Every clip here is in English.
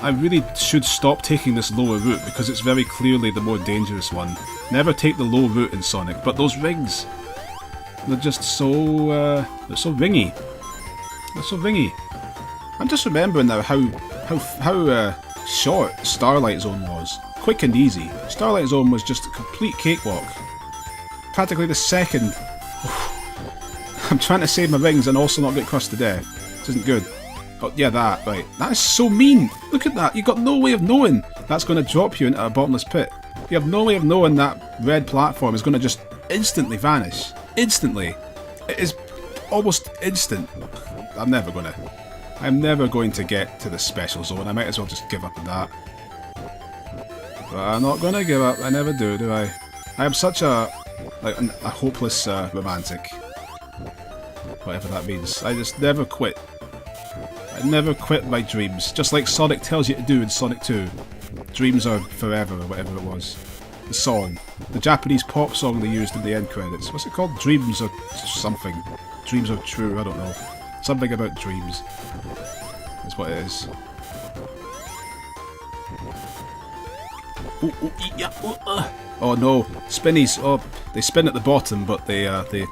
I really should stop taking this lower route because it's very clearly the more dangerous one. Never take the low route in Sonic, but those rings, they're just so, they're so ringy. They're so ringy. I'm just remembering now how short Starlight Zone was. Quick and easy. Starlight Zone was just a complete cakewalk. Practically the second. I'm trying to save my rings and also not get crushed to death. This isn't good. Oh, yeah, that, right. That is so mean! Look at that! You've got no way of knowing that's going to drop you into a bottomless pit. You have no way of knowing that red platform is going to just instantly vanish. Instantly. It is almost instant. I'm never going to get to the special zone. I might as well just give up on that. But I'm not going to give up. I never do I? I am such a hopeless romantic. Whatever that means. I just never quit. I never quit my dreams. Just like Sonic tells you to do in Sonic 2. Dreams are forever, or whatever it was. The song. The Japanese pop song they used in the end credits. What's it called? Dreams or something. Dreams are true, I don't know. Something about dreams. That's what it is. Oh no, spinnies. Oh, they spin at the bottom, but they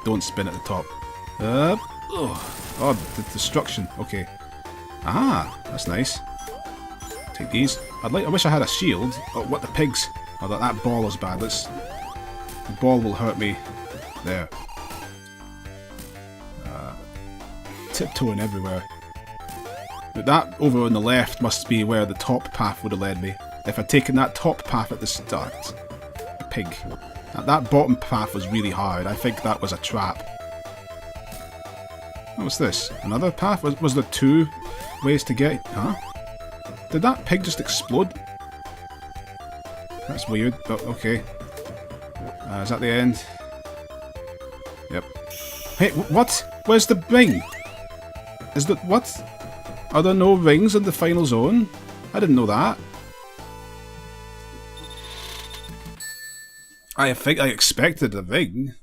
don't spin at the top. Oh, the destruction. Okay. Ah, that's nice. Take these. I wish I had a shield. Oh, what the pigs? Oh, that ball is bad. The ball will hurt me. There. Tiptoeing everywhere. But that over on the left must be where the top path would have led me. If I'd taken that top path at the start. A pig. That bottom path was really hard. I think that was a trap. What's this? Another path? Was there two ways to get... Huh? Did that pig just explode? That's weird, but okay. Is that the end? Yep. Hey, what? Where's the ring? Is that... What? Are there no rings in the final zone? I didn't know that. I think I expected a ring.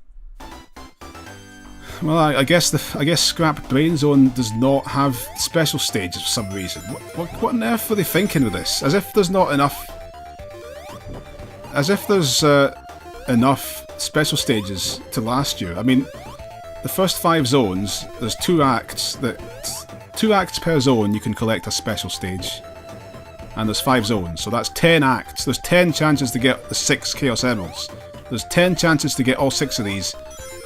Well, I guess Scrap Brain Zone does not have special stages for some reason. What on earth are they thinking with this? As if there's not enough... As if there's enough special stages to last you. I mean, the first 5 zones, there's 2 acts that... 2 acts per zone you can collect a special stage. And there's 5 zones, so that's 10 acts. There's 10 chances to get the 6 Chaos Emeralds. There's 10 chances to get all 6 of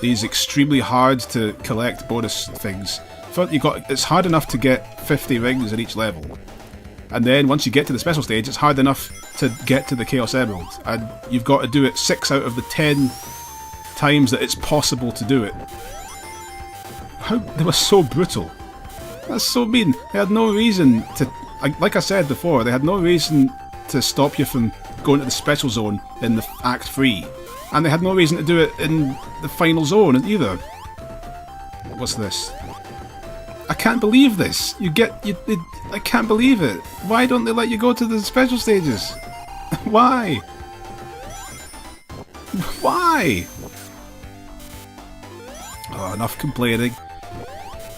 these extremely hard to collect bonus things. It's hard enough to get 50 rings at each level. And then once you get to the special stage, it's hard enough to get to the Chaos Emerald. And you've got to do it 6 out of the 10 times that it's possible to do it. They were so brutal. That's so mean. They had no reason to... Like I said before, they had no reason to stop you from going to the special zone in the Act 3. And they had no reason to do it in the final zone either. What's this? I can't believe this. I can't believe it. Why don't they let you go to the special stages? Why? Why? Oh, enough complaining.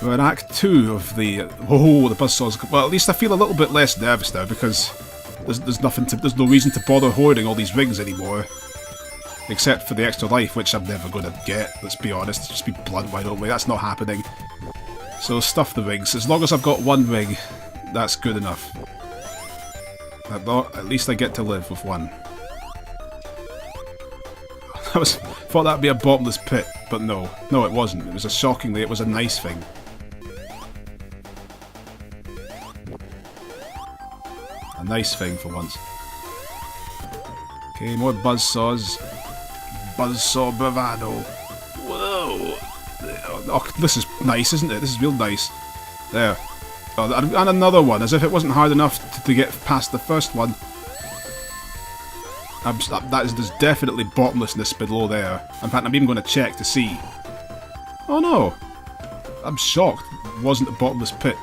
We're in Act 2 of the... Oh, the buzzsaws... Well, at least I feel a little bit less nervous now because there's no reason to bother hoarding all these rings anymore. Except for the extra life, which I'm never going to get, let's be honest. Just be blunt, why don't we? That's not happening. So stuff the rings. As long as I've got 1 ring, that's good enough. At least I get to live with 1. I thought that'd be a bottomless pit, but no. No, it wasn't. It was it was a nice thing. A nice thing for once. Okay, more buzzsaws. Buzzsaw bravado. Whoa! Oh, this is nice, isn't it? This is real nice. There. Oh, and another one, as if it wasn't hard enough to get past the first one. There's definitely bottomlessness below there. In fact, I'm even going to check to see. Oh no! I'm shocked. It wasn't a bottomless pit.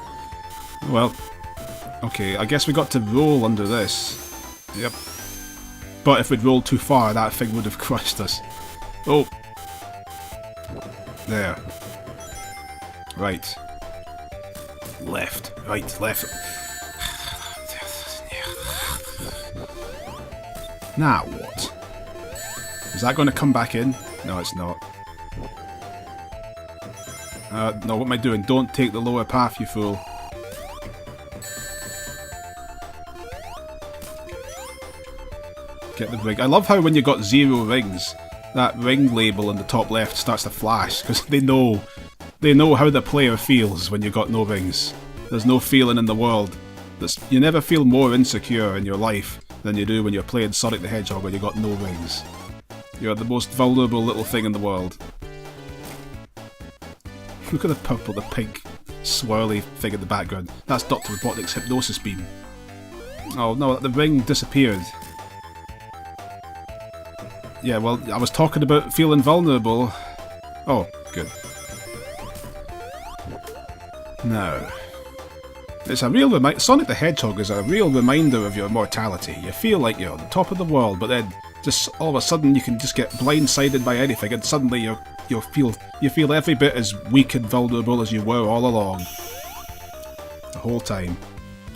Well, okay, I guess we got to roll under this. Yep. But if we'd rolled too far, that thing would have crushed us. Oh. There. Right. Left. Right, left. Now what? Is that going to come back in? No, it's not. No, what am I doing? Don't take the lower path, you fool. Get the ring. I love how when you got 0 rings, that ring label in the top left starts to flash, because they know how the player feels when you got no rings. There's no feeling in the world. You never feel more insecure in your life than you do when you're playing Sonic the Hedgehog when you got no rings. You're the most vulnerable little thing in the world. Look at the purple, the pink, swirly thing in the background. That's Dr. Robotnik's hypnosis beam. Oh no, the ring disappeared. Yeah, well, I was talking about feeling vulnerable. Oh, good. Now, it's a real reminder. Sonic the Hedgehog is a real reminder of your mortality. You feel like you're on the top of the world, but then just all of a sudden you can just get blindsided by anything, and suddenly you feel every bit as weak and vulnerable as you were all along. The whole time.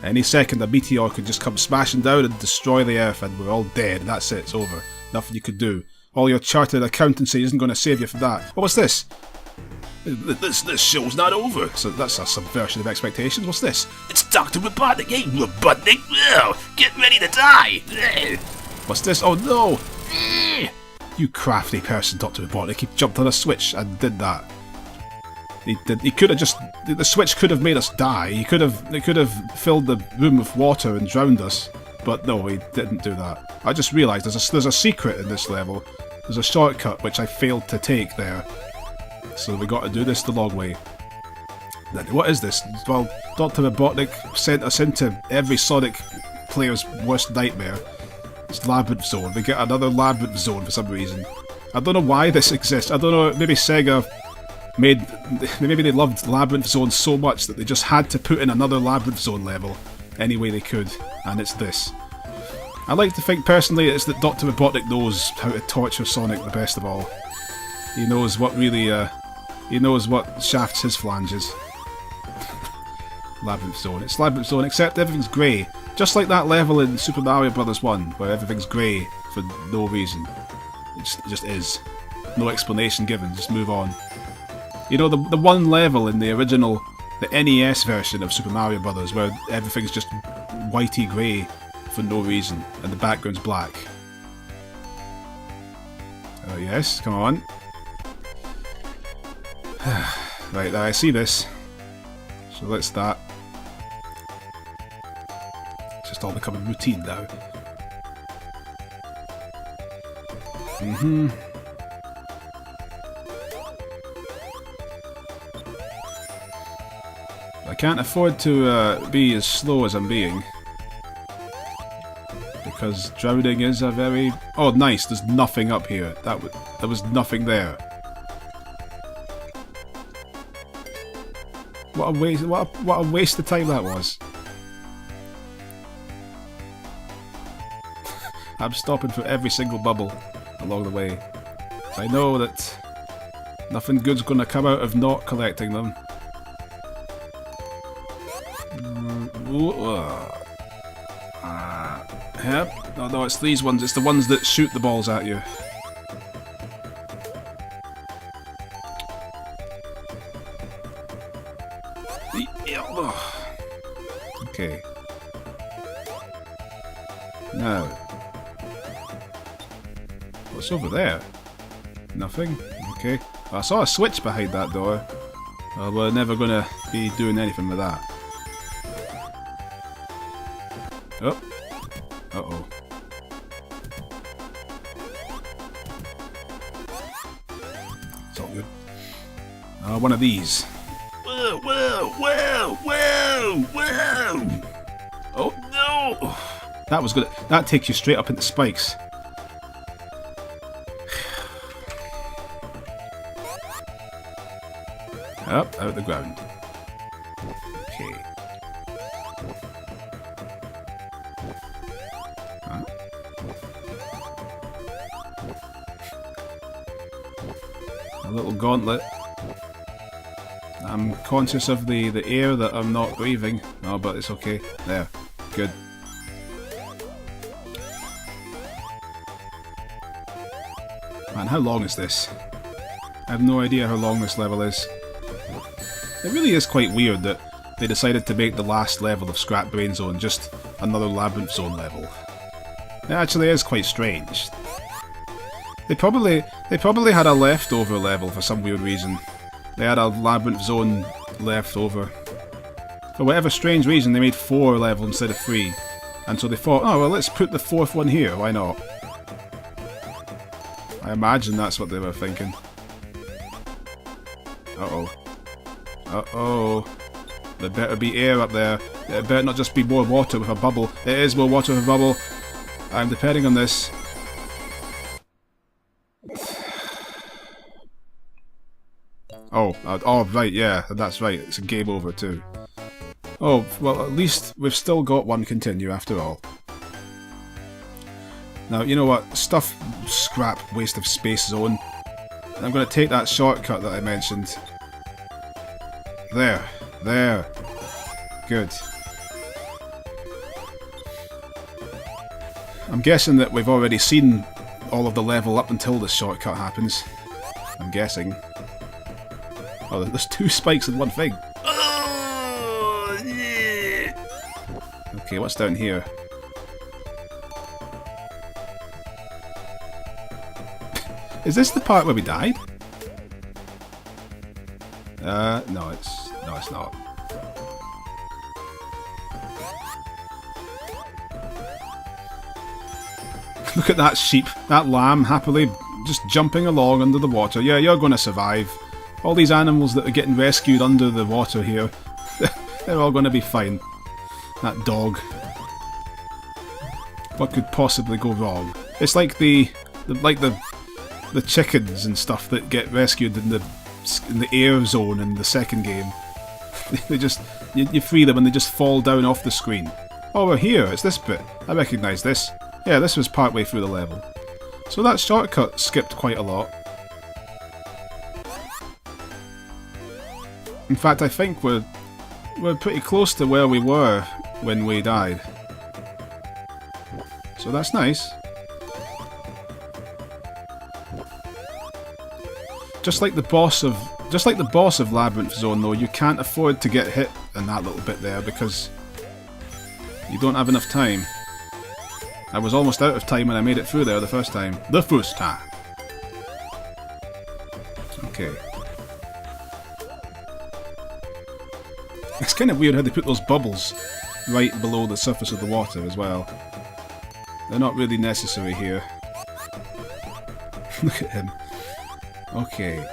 Any second a meteor could just come smashing down and destroy the Earth, and we're all dead. That's it. It's over. Nothing you could do. All your chartered accountancy isn't going to save you from that. What was this? This show's not over. So that's a subversion of expectations. What's this? It's Dr. Robotnik. Hey, Robotnik. Get ready to die. What's this? Oh no! You crafty person, Dr. Robotnik. He jumped on a switch and did that. He could have just... The switch could have made us die. It could have filled the room with water and drowned us. But no, he didn't do that. I just realised there's a secret in this level. There's a shortcut which I failed to take there. So we got to do this the long way. Then what is this? Well, Dr. Robotnik sent us into every Sonic player's worst nightmare. It's Labyrinth Zone. We get another Labyrinth Zone for some reason. I don't know why this exists. I don't know, maybe Sega maybe they loved Labyrinth Zone so much that they just had to put in another Labyrinth Zone level any way they could, and it's this. I like to think personally it's that Dr. Robotnik knows how to torture Sonic the best of all. He knows what really, he knows what shafts his flanges. Labyrinth Zone. It's Labyrinth Zone, except everything's grey. Just like that level in Super Mario Bros. 1, where everything's grey for no reason. It just is. No explanation given, just move on. You know, the one level in the original, the NES version of Super Mario Bros. Where everything's just whitey grey for no reason, and the background's black. Oh yes, come on. Right, there, I see this. So let's start. It's just all becoming routine now. I can't afford to be as slow as I'm being. Because drowning is a very... Oh, nice, there's nothing up here. There was nothing there. What a waste of time that was. I'm stopping for every single bubble along the way. I know that nothing good's gonna come out of not collecting them. Yep. No, it's these ones. It's the ones that shoot the balls at you. Okay. Now. What's over there? Nothing? Okay. I saw a switch behind that door. Well, we're never gonna be doing anything with that. Oh. Uh-oh. It's all good. One of these. Whoa, whoa, whoa, whoa, whoa! Oh, no! That was good. That takes you straight up into spikes. Up, out the ground. Okay. Huh? A little gauntlet. I'm conscious of the air that I'm not breathing. Oh, but it's okay. There. Good. Man, how long is this? I have no idea how long this level is. It really is quite weird that they decided to make the last level of Scrap Brain Zone just another Labyrinth Zone level. It actually is quite strange. They probably had a leftover level for some weird reason. They had a Labyrinth Zone left over. For whatever strange reason, they made 4 levels instead of 3. And so they thought, oh well, let's put the 4th one here, why not? I imagine that's what they were thinking. Uh-oh. Uh-oh. There better be air up there. It better not just be more water with a bubble. It is more water with a bubble. I'm depending on this. Oh, right, yeah, that's right. It's a game over too. Oh, well, at least we've still got one continue after all. Now, you know what? Stuff, scrap, waste of space zone. I'm going to take that shortcut that I mentioned. There. Good. I'm guessing that we've already seen all of the level up until this shortcut happens. I'm guessing. Oh, there's 2 spikes in one thing. Oh, yeah. Okay, what's down here? Is this the part where we died? No, it's not. Look at that sheep, that lamb, happily just jumping along under the water. Yeah, you're going to survive. All these animals that are getting rescued under the water here, they're all going to be fine. That dog. What could possibly go wrong? It's like the chickens and stuff that get rescued in the air zone in the second game. They just you free them and they just fall down off the screen. Oh, we're here. It's this bit. I recognise this. Yeah, this was partway through the level. So that shortcut skipped quite a lot. In fact, I think we're pretty close to where we were when we died. So that's nice. Just like the boss of Labyrinth Zone, though, you can't afford to get hit in that little bit there because you don't have enough time. I was almost out of time when I made it through there the first time. The first time. Okay. It's kind of weird how they put those bubbles right below the surface of the water as well. They're not really necessary here. Look at him. Okay.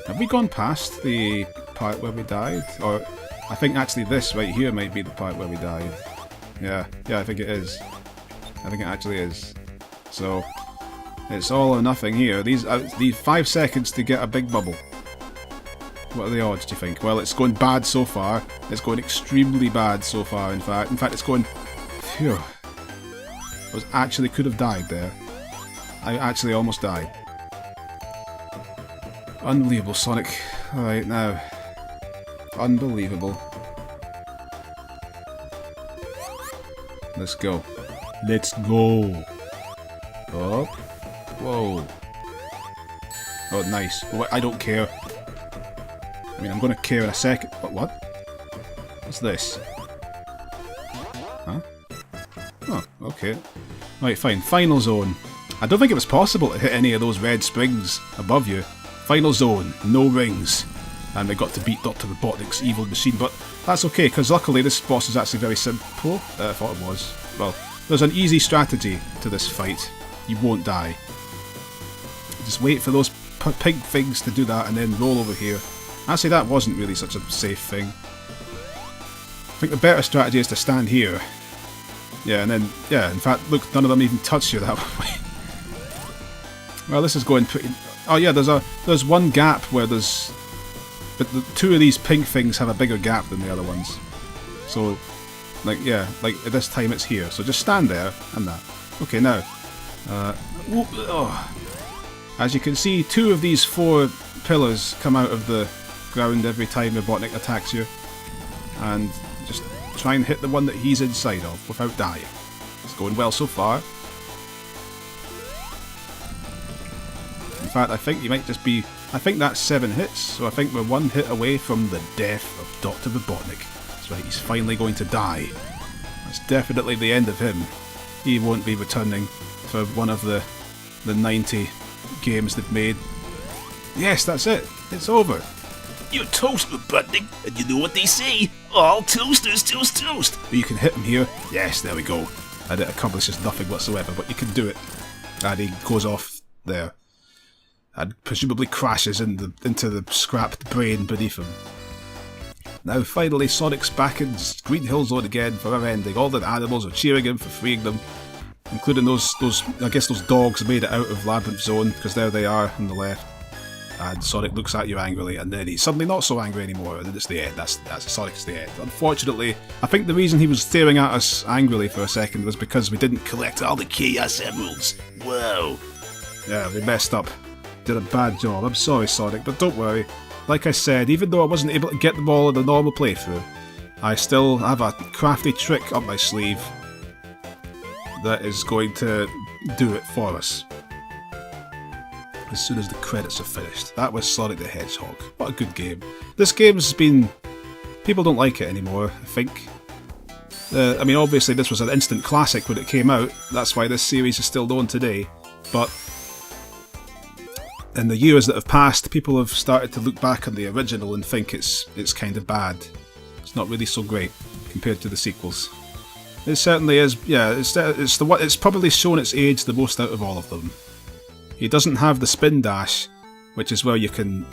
Have we gone past the part where we died? Or I think actually this right here might be the part where we died. Yeah, I think it is. I think it actually is. So it's all or nothing here. These 5 seconds to get a big bubble. What are the odds, do you think? Well, it's going bad so far. It's going extremely bad so far, in fact. In fact, it's going... Phew. I could have died there. I actually almost died. Unbelievable, Sonic. Alright, now. Unbelievable. Let's go. Let's go. Up. Whoa. Oh, nice. I don't care. I mean, I'm going to care in a second. What? What's this? Huh? Oh, okay. Right, fine. Final zone. I don't think it was possible to hit any of those red springs above you. Final zone. No rings. And we got to beat Dr. Robotnik's evil machine, but that's okay, because luckily this boss is actually very simple. I thought it was. Well, there's an easy strategy to this fight. You won't die. Just wait for those pink things to do that and then roll over here. Actually, that wasn't really such a safe thing. I think the better strategy is to stand here. Yeah, and then, yeah, in fact, look, none of them even touch you that way. Well, this is going pretty... Oh yeah, there's one gap where there's... But the 2 of these pink things have a bigger gap than the other ones. So, like, yeah, like, at this time it's here. So just stand there, and that. Okay, now. As you can see, 2 of these 4 pillars come out of the ground every time Robotnik attacks you. And just try and hit the one that he's inside of without dying. It's going well so far. fact, I think you might just be... I think that's 7 hits, so I think we're 1 hit away from the death of Dr. Robotnik. That's right, he's finally going to die. That's definitely the end of him. He won't be returning for one of the 90 games they've made. Yes, that's it. It's over. You're toast, Robotnik, and you know what they say. All toasters toast toast. You can hit him here. Yes, there we go. And it accomplishes nothing whatsoever, but you can do it. And he goes off there. And presumably crashes into the scrapped brain beneath him. Now finally Sonic's back in Green Hill Zone again for our ending. All the animals are cheering him for freeing them. Including those I guess those dogs made it out of Labyrinth Zone, because there they are on the left. And Sonic looks at you angrily, and then he's suddenly not so angry anymore, and it's the end. That's Sonic's the end. Unfortunately, I think the reason he was staring at us angrily for a second was because we didn't collect all the Chaos Emeralds. Whoa. Yeah, we messed up. Did a bad job. I'm sorry, Sonic, but don't worry. Like I said, even though I wasn't able to get them all in the normal playthrough, I still have a crafty trick up my sleeve that is going to do it for us. As soon as the credits are finished. That was Sonic the Hedgehog. What a good game. This game's been... people don't like it anymore, I think. I mean, obviously this was an instant classic when it came out. That's why this series is still known today. But in the years that have passed, people have started to look back on the original and think it's kind of bad. It's not really so great compared to the sequels. It certainly is. Yeah, it's probably shown its age the most out of all of them. He doesn't have the spin dash, which is where you can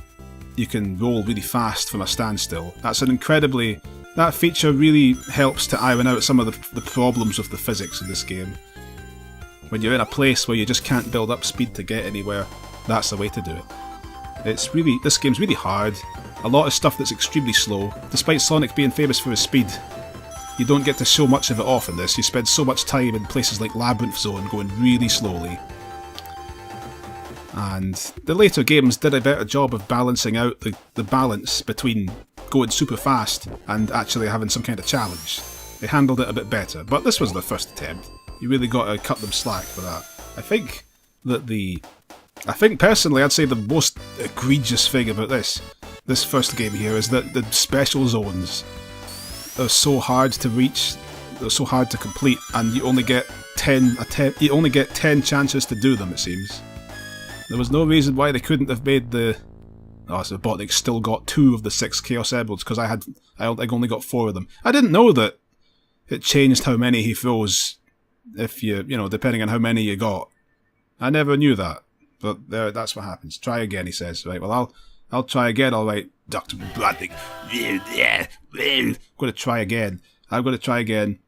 roll really fast from a standstill. That's an incredibly... that feature really helps to iron out some of the problems with the physics in this game. When you're in a place where you just can't build up speed to get anywhere, that's the way to do it. This game's really hard. A lot of stuff that's extremely slow. Despite Sonic being famous for his speed, you don't get to show much of it off in this. You spend so much time in places like Labyrinth Zone going really slowly. And the later games did a better job of balancing out the balance between going super fast and actually having some kind of challenge. They handled it a bit better, but this was their first attempt. You really got to cut them slack for that. I think personally I'd say the most egregious thing about this first game here is that the special zones are so hard to reach, they're so hard to complete, and you only get 10 chances to do them, it seems. There was no reason why they couldn't have made the... oh, so Robotnik still got 2 of the 6 Chaos Emeralds, because I only got 4 of them. I didn't know that it changed how many he throws if depending on how many you got. I never knew that, but that's what happens. Try again, he says. Right, well, I'll try again, alright, Dr. Robotnik. I'm going to try again. I'm going to try again.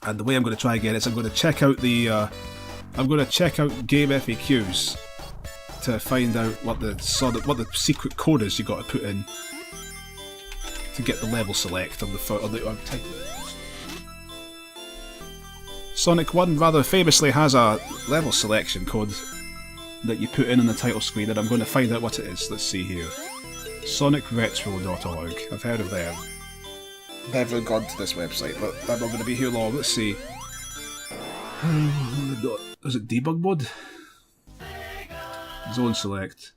And the way I'm going to try again is I'm going to check out the... I'm going to check out game FAQs to find out what the secret code is you got to put in to get the level select on the type. Sonic 1 rather famously has a level selection code that you put in on the title screen, and I'm going to find out what it is. Let's see here. SonicRetro.org. I've heard of them. Never gone to this website, but I'm not going to be here long. Let's see. Is it debug mode? Zone select.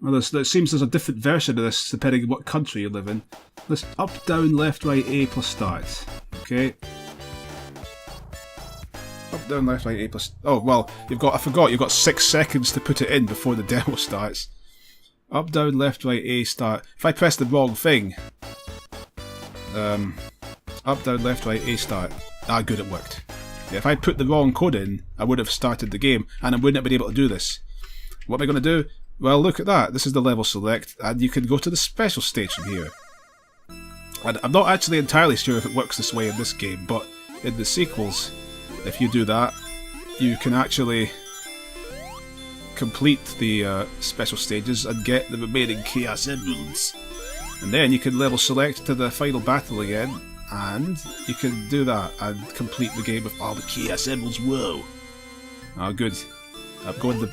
Well, it seems there's a different version of this depending on what country you live in. Let's up, down, left, right, A plus start. Okay. Up, down, left, right, A plus... oh, well, I forgot, you've got 6 seconds to put it in before the demo starts. Up, down, left, right, A, start. If I press the wrong thing... up, down, left, right, A, start. Ah, good, it worked. If I put the wrong code in, I would have started the game, and I wouldn't have been able to do this. What am I going to do? Well, look at that. This is the level select, and you can go to the special stage from here. And I'm not actually entirely sure if it works this way in this game, but in the sequels, if you do that, you can actually complete the special stages and get the remaining Chaos Emeralds. And then you can level select to the final battle again, and you can do that and complete the game with all the Chaos Emeralds. Whoa! Oh, good. I'm going the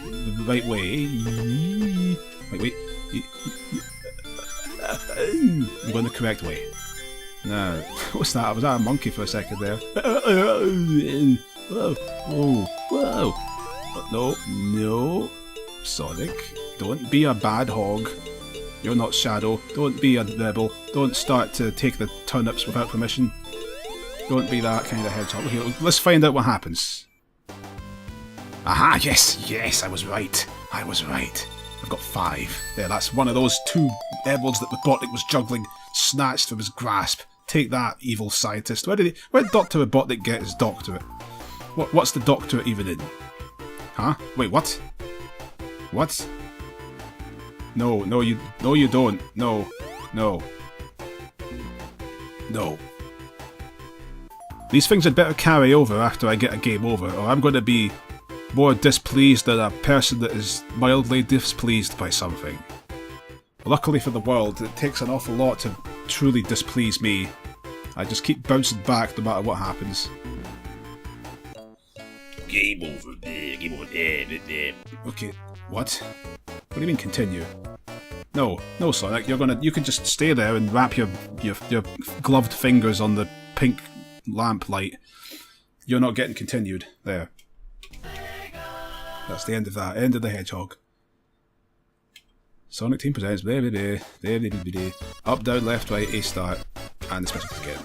right way. Wait. I'm going the correct way. No. What's that? Was that a monkey for a second there? Whoa. Whoa. No. Sonic, don't be a bad hog. You're not Shadow. Don't be a rebel. Don't start to take the turnips without permission. Don't be that kind of hedgehog. Okay, let's find out what happens. Aha, yes, yes, I was right. I was right. I've got 5. There, that's one of those 2 emeralds that Robotnik was juggling, snatched from his grasp. Take that, evil scientist. Where did Dr. Robotnik get his doctorate? What's the doctorate even in? Huh? Wait, what? What? No, you don't. No. These things had better carry over after I get a game over, or I'm going to be more displeased than a person that is mildly displeased by something. Luckily for the world, it takes an awful lot to truly displease me. I just keep bouncing back no matter what happens. Game over there, game over there. Okay, what? What do you mean continue? No, Sonic, you can just stay there and wrap your gloved fingers on the pink lamp light. You're not getting continued. There. That's the end of that. End of the Hedgehog. Sonic Team presents up, down, left, right, A start, and the special again.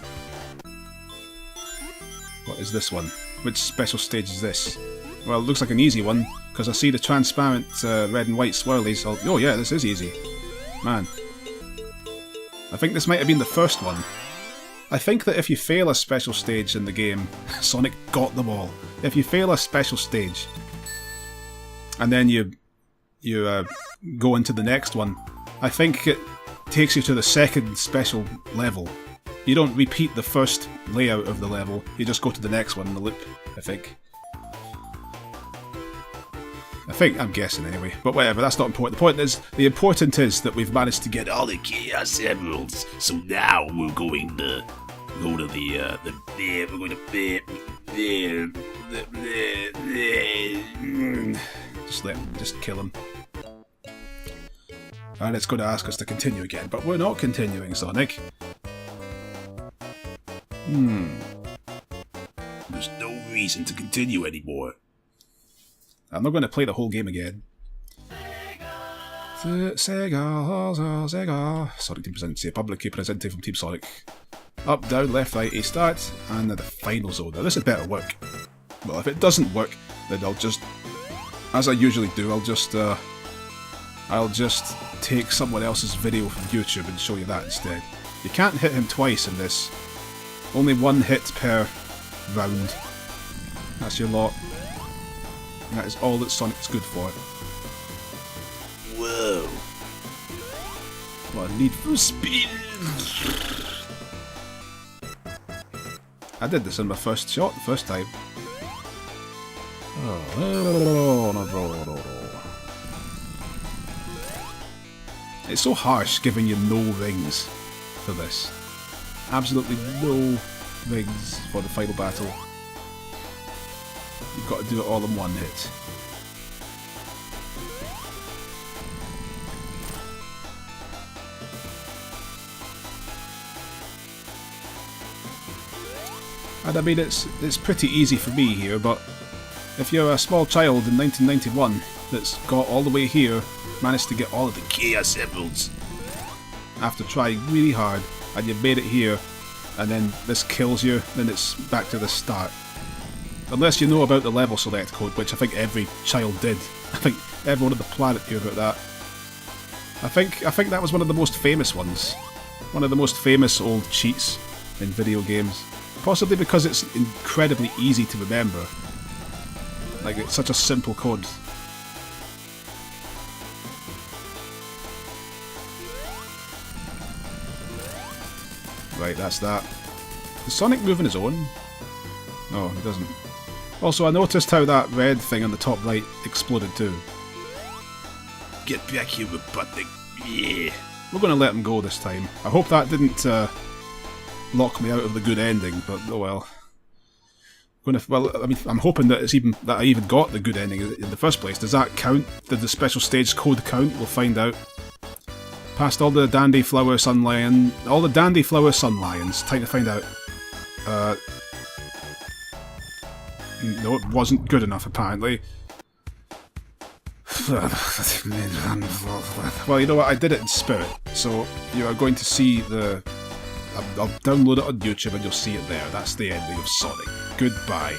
What is this one? Which special stage is this? Well, it looks like an easy one, because I see the transparent red and white swirlies. Oh yeah, this is easy. Man. I think this might have been the first one. I think that if you fail a special stage in the game, Sonic got them all. If you fail a special stage, and then you go into the next one, I think it takes you to the second special level. You don't repeat the first layout of the level, you just go to the next one in the loop, I think. I'm guessing anyway, but whatever, that's not important. The important is that we've managed to get all the Chaos Emeralds, so now we're going to go to just kill him. And it's going to ask us to continue again, but we're not continuing, Sonic. There's no reason to continue anymore. I'm not going to play the whole game again. Sega. Sonic Team presents a publicly presented from Team Sonic. Up, down, left, right, A start, and the final zone. Now this had better work. Well, if it doesn't work, then I'll just, as I usually do, I'll just take someone else's video from YouTube and show you that instead. You can't hit him twice in this. Only 1 hit per round. That's your lot. And that is all that Sonic's good for. Whoa. What a need for speed. I did this in my first shot the first time. It's so harsh giving you no rings for this. Absolutely no rings for the final battle. You've got to do it all in 1 hit. And I mean, it's pretty easy for me here, but if you're a small child in 1991 that's got all the way here, managed to get all of the Chaos Emeralds after trying really hard, and you made it here, and then this kills you, then it's back to the start. Unless you know about the level select code, which I think every child did. I think everyone on the planet knew about that. I think that was one of the most famous ones. One of the most famous old cheats in video games. Possibly because it's incredibly easy to remember. Like, it's such a simple code. Right, that's that. Does Sonic move on his own? No, he doesn't. Also, I noticed how that red thing on the top right exploded too. Get back here, Robotnik. Yeah. We're going to let him go this time. I hope that didn't lock me out of the good ending, but oh well. I'm hoping that I even got the good ending in the first place. Does that count? Did the special stage code count? We'll find out. Past all the Dandy Flower Sun Lion, all the Dandy Flower Sun Lions. Time to find out. No, it wasn't good enough apparently. Well, you know what? I did it in spirit, so you are going to see the... I'll download it on YouTube and you'll see it there. That's the ending of Sonic. Goodbye.